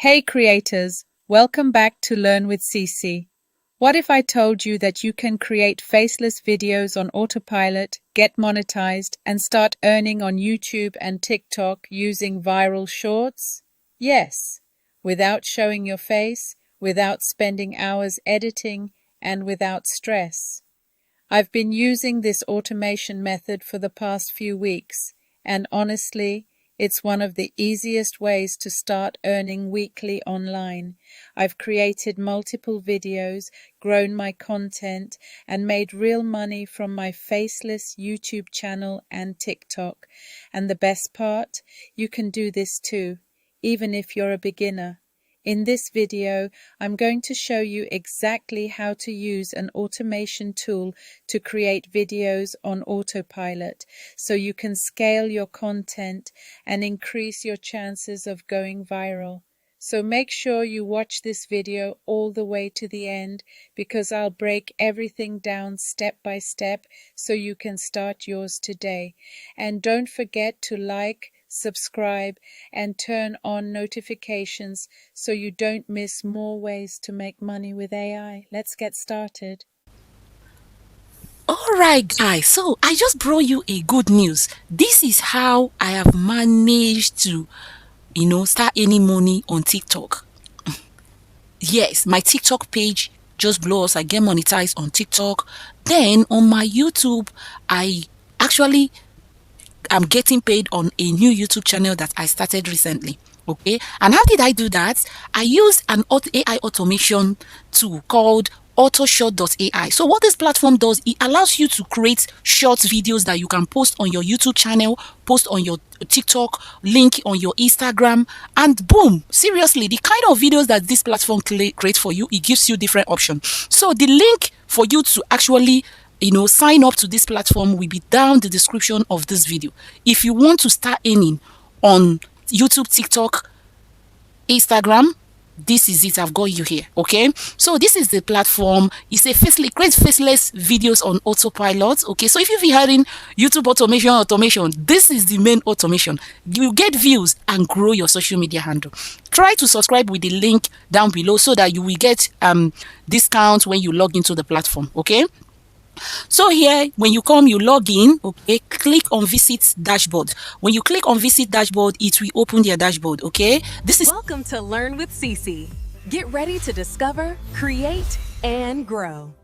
Hey creators, welcome back to Learn with Cece. What if I told you that you can create faceless videos on autopilot, get monetized, and start earning on YouTube and TikTok using viral shorts? Yes, without showing your face, without spending hours editing, and without stress. I've been using this automation method for the past few weeks, and honestly, it's one of the easiest ways to start earning weekly online. I've created multiple videos, grown my content, and made real money from my Faceless YouTube channel and TikTok. And the best part, you can do this too, even if you're a beginner. In this video, I'm going to show you exactly how to use an automation tool to create videos on autopilot so you can scale your content and increase your chances of going viral. So make sure you watch this video all the way to the end because I'll break everything down step by step so you can start yours today. And don't forget to like, subscribe, and turn on notifications so you don't miss more ways to make money with AI. Let's get started. Alright guys, so I just brought you a good news. This is how I have managed to, start earning money on TikTok. Yes, my TikTok page just blows. I get monetized on TikTok. Then on my YouTube, I actually am getting paid on a new YouTube channel that I started recently. Okay, and how did I do that? I used an AI automation tool called autoshort.ai. So what this platform does, it allows you to create short videos that you can post on your YouTube channel, post on your TikTok, link on your Instagram, and boom, seriously, the kind of videos that this platform creates for you, it gives you different options. So the link for you to actually sign up to this platform will be down the description of this video. If you want to start earning on YouTube, TikTok, Instagram, this is it. I've got you here. Okay, so this is the platform. It's a create faceless videos on autopilot. Okay, so if you've been hearing YouTube automation, this is the main automation. You get views and grow your social media handle. Try to subscribe with the link down below so that you will get discount when you log into the platform. Okay, so here, when you come, you log in, okay, click on visit dashboard. When you click on visit dashboard, it will open their dashboard. Okay, this is welcome to Learn with Cece. Get ready to discover, create, and grow.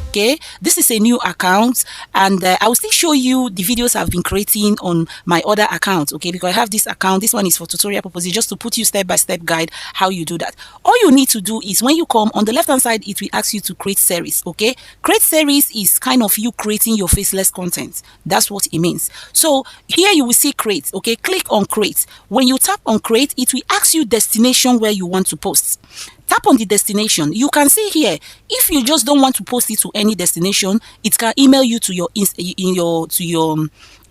Okay, this is a new account, and I will still show you the videos I've been creating on my other account. Okay, because I have this account. This one is for tutorial purposes, just to put you step-by-step guide how you do that. All you need to do is when you come on the left hand side, it will ask you to create series. Okay, create series is kind of you creating your faceless content. That's what it means. So here you will see create. Okay, click on create. When you tap on create, it will ask you destination where you want to post. Tap on the destination. You can see here, if you just don't want to post it to any destination, it can email you to your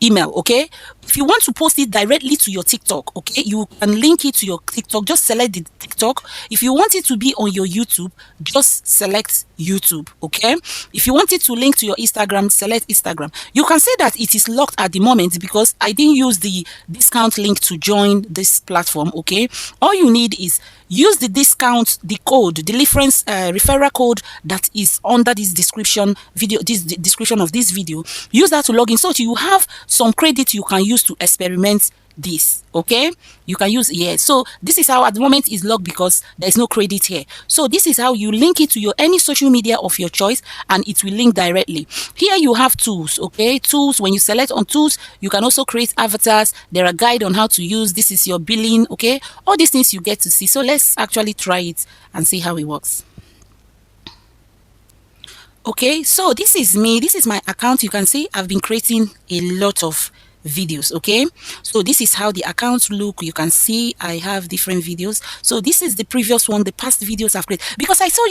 email. Okay, if you want to post it directly to your TikTok, okay, you can link it to your TikTok. Just select the TikTok. If you want it to be on your YouTube, just select YouTube. Okay, if you want it to link to your Instagram, select Instagram. You can say that it is locked at the moment because I didn't use the discount link to join this platform. Okay, all you need is use the discount, the code, the reference referral code that is under this description video, this description of this video. Use that to log in so that you have some credit you can use to experiment this. Okay, you can use so this is how at the moment is logged because there is no credit here. So this is how you link it to your any social media of your choice and it will link directly. Here you have tools. Okay, tools. When you select on tools, you can also create avatars. There are guide on how to use. This is your billing. Okay, all these things you get to see. So let's actually try it and see how it works. Okay, so this is me. This is my account. You can see I've been creating a lot of videos. Okay, so this is how the accounts look. You can see I have different videos. So this is the previous one, the past videos I've created, because I tell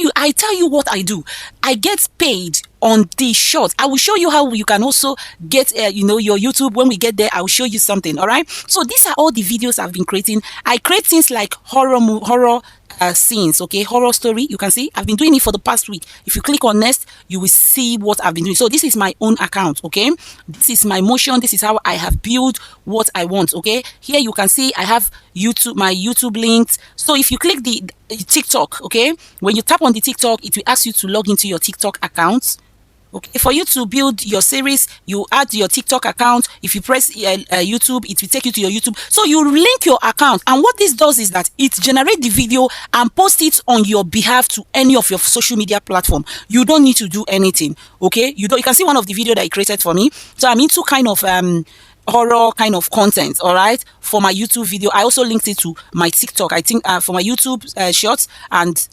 you what I do. I get paid on the short. I will show you how you can also get your YouTube. When we get there, I will show you something. All right, so these are all the videos I've been creating. I create things like horror scenes, okay, horror story. You can see I've been doing it for the past week. If you click on next, you will see what I've been doing. So this is my own account, okay? This is my motion. This is how I have built what I want, okay? Here you can see I have YouTube, my YouTube links. So if you click the TikTok, okay, when you tap on the TikTok, it will ask you to log into your TikTok account. Okay, for you to build your series, you add your TikTok account. If you press YouTube, it will take you to your YouTube. So you link your account, and what this does is that it generates the video and post it on your behalf to any of your social media platform. You don't need to do anything. Okay, you can see one of the video that I created for me. So I'm into kind of horror kind of content, all right, for my YouTube video. I also linked it to my TikTok, I think, for my YouTube shorts and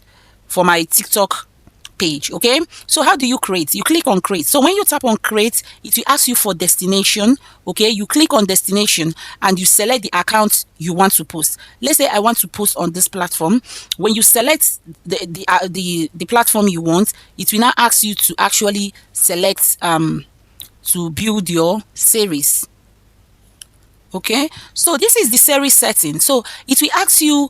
for my TikTok page. Okay, so how do you create? You click on create. So when you tap on create, it will ask you for destination. Okay, you click on destination and you select the account you want to post. Let's say I want to post on this platform. When you select the platform you want, it will now ask you to actually select to build your series. Okay, so this is the series setting. So it will ask you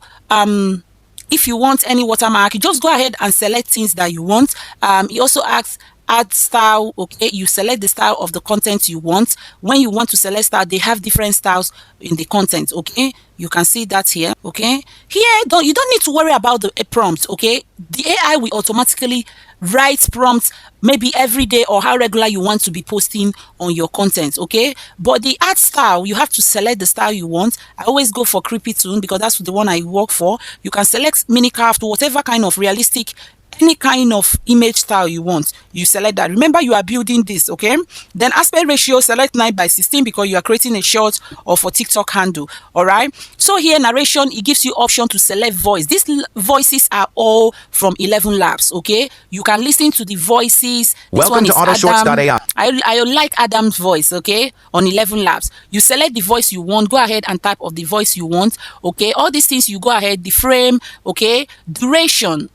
if you want any watermark, you just go ahead and select things that you want. It also asks add style. Okay, you select the style of the content you want. When you want to select style, they have different styles in the content. Okay, you can see that here. Okay, here you don't need to worry about the prompts. Okay, the AI will automatically write prompts maybe every day or how regular you want to be posting on your content. Okay, but the art style, you have to select the style you want. I always go for creepy tune because that's the one I work for. You can select minicraft, whatever kind of realistic, any kind of image style you want, you select that. Remember, you are building this. Okay, then aspect ratio, select 9:16 because you are creating a short or for TikTok handle. All right, so here narration, it gives you option to select voice. These voices are all from 11 Labs. Okay, you can listen to the voices. Welcome to autoshorts.ai. I like Adam's voice. Okay, on 11 Labs, you select the voice you want, go ahead and type of the voice you want. Okay, all these things you go ahead, the frame, okay, duration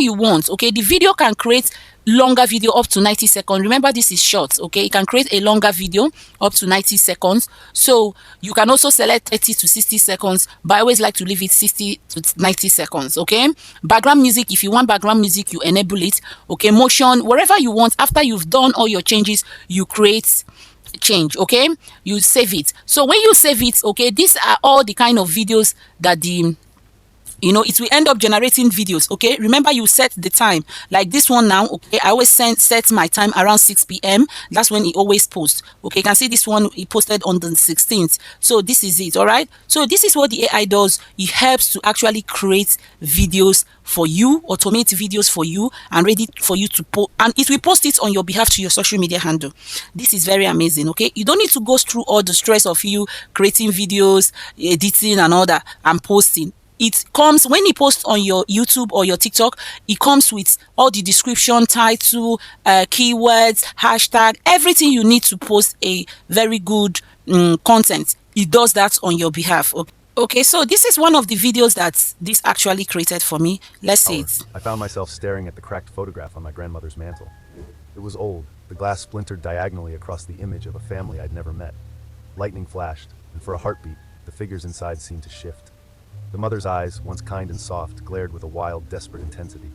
you want. Okay, the video can create longer video up to 90 seconds. Remember, this is short. Okay, it can create a longer video up to 90 seconds. So you can also select 30 to 60 seconds, but I always like to leave it 60 to 90 seconds. Okay, background music, if you want background music, you enable it. Okay, motion, wherever you want. After you've done all your changes, you create change. Okay, you save it. So when you save it, okay, these are all the kind of videos that it will end up generating videos. Okay, remember, you set the time, like this one now. Okay, I always set my time around 6 p.m. That's when it always posts. Okay, you can see this one, it posted on the 16th. So this is it. All right, so this is what the AI does. It helps to actually create videos for you, automate videos for you, and ready for you to post, and it will post it on your behalf to your social media handle. This is very amazing. Okay, you don't need to go through all the stress of you creating videos, editing and all that, and posting. It comes when you post on your YouTube or your TikTok, it comes with all the description, title, keywords, hashtag, everything you need to post a very good content. It does that on your behalf. Okay, so this is one of the videos that this actually created for me. Let's see it. I found myself staring at the cracked photograph on my grandmother's mantle. It was old. The glass splintered diagonally across the image of a family I'd never met. Lightning flashed, and for a heartbeat, the figures inside seemed to shift. The mother's eyes, once kind and soft, glared with a wild, desperate intensity.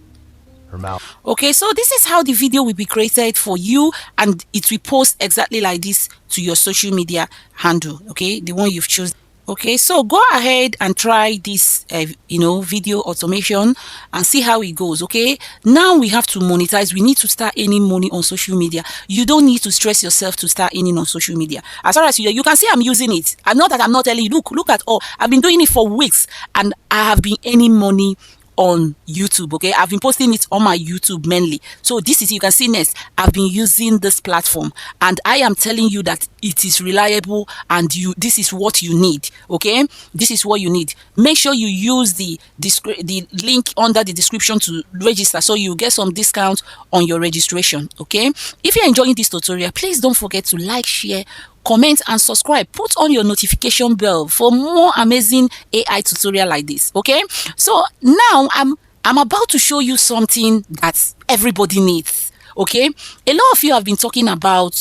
Her mouth. Okay, so this is how the video will be created for you, and it will post exactly like this to your social media handle. Okay, the one you've chosen. Okay, so go ahead and try this video automation and see how it goes. Okay, now we have to monetize. We need to start earning money on social media. You don't need to stress yourself to start earning on social media. As far as you can see, I'm using it. I'm not that I'm not telling you, look at all. I've been doing it for weeks and I have been earning money on YouTube. Okay, I've been posting it on my YouTube mainly. So this is, you can see next, I've been using this platform and I am telling you that it is reliable, and this is what you need. Okay, this is what you need. Make sure you use the link under the description to register, so you get some discount on your registration. Okay, if you're enjoying this tutorial, please don't forget to like, share, comment and subscribe. Put on your notification bell for more amazing AI tutorial like this. Okay, so now I'm about to show you something that everybody needs. Okay, a lot of you have been talking about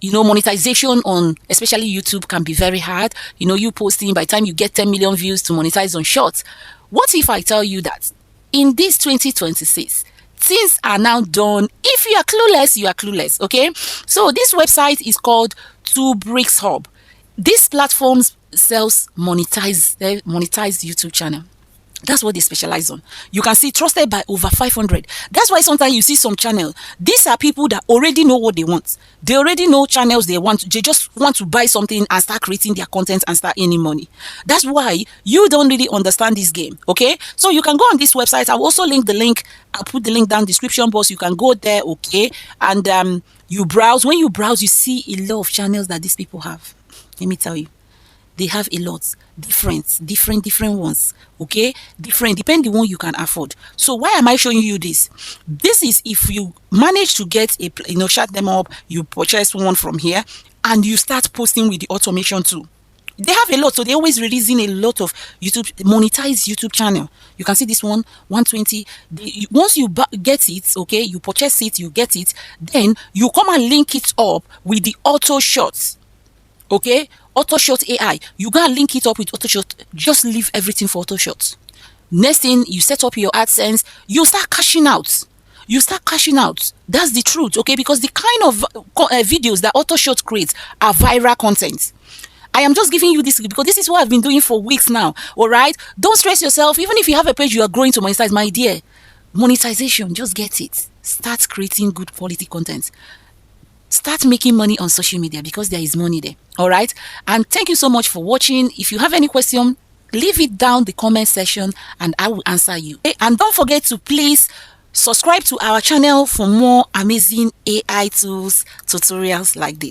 monetization on especially YouTube can be very hard. You posting, by the time you get 10 million views to monetize on shorts. What if I tell you that in this 2026, things are now done? If you are clueless, you are clueless. Okay, so this website is called Two Bricks Hub. This platform sells monetized YouTube channel. That's what they specialize on. You can see trusted by over 500. That's why sometimes you see some channel. These are people that already know what they want. They already know channels they want. They just want to buy something and start creating their content and start earning money. That's why you don't really understand this game. Okay, so you can go on this website. I'll also link the link. I'll put the link down in the description box. You can go there. Okay, and you browse. When you browse, you see a lot of channels that these people have. Let me tell you. They have a lot, different ones, okay? Different, depending on what you can afford. So why am I showing you this? This is if you manage to get shut them up, you purchase one from here, and you start posting with the automation too. They have a lot, so they're always releasing a lot of monetized YouTube channel. You can see this one, 120. Once you get it, okay, you purchase it, you get it, then you come and link it up with the auto shots, okay? Auto shot AI, you gotta link it up with auto shot. Just leave everything for auto shots. Next thing, you set up your AdSense, you start cashing out. That's the truth, okay? Because the kind of videos that auto shot creates are viral content. I am just giving you this because this is what I've been doing for weeks now. All right, don't stress yourself. Even if you have a page you are growing to monetize, my dear, monetization, just get it. Start creating good quality content. Start making money on social media because there is money there. All right, and thank you so much for watching. If you have any question, leave it down the comment section and I will answer you. And don't forget to please subscribe to our channel for more amazing AI tools tutorials like this.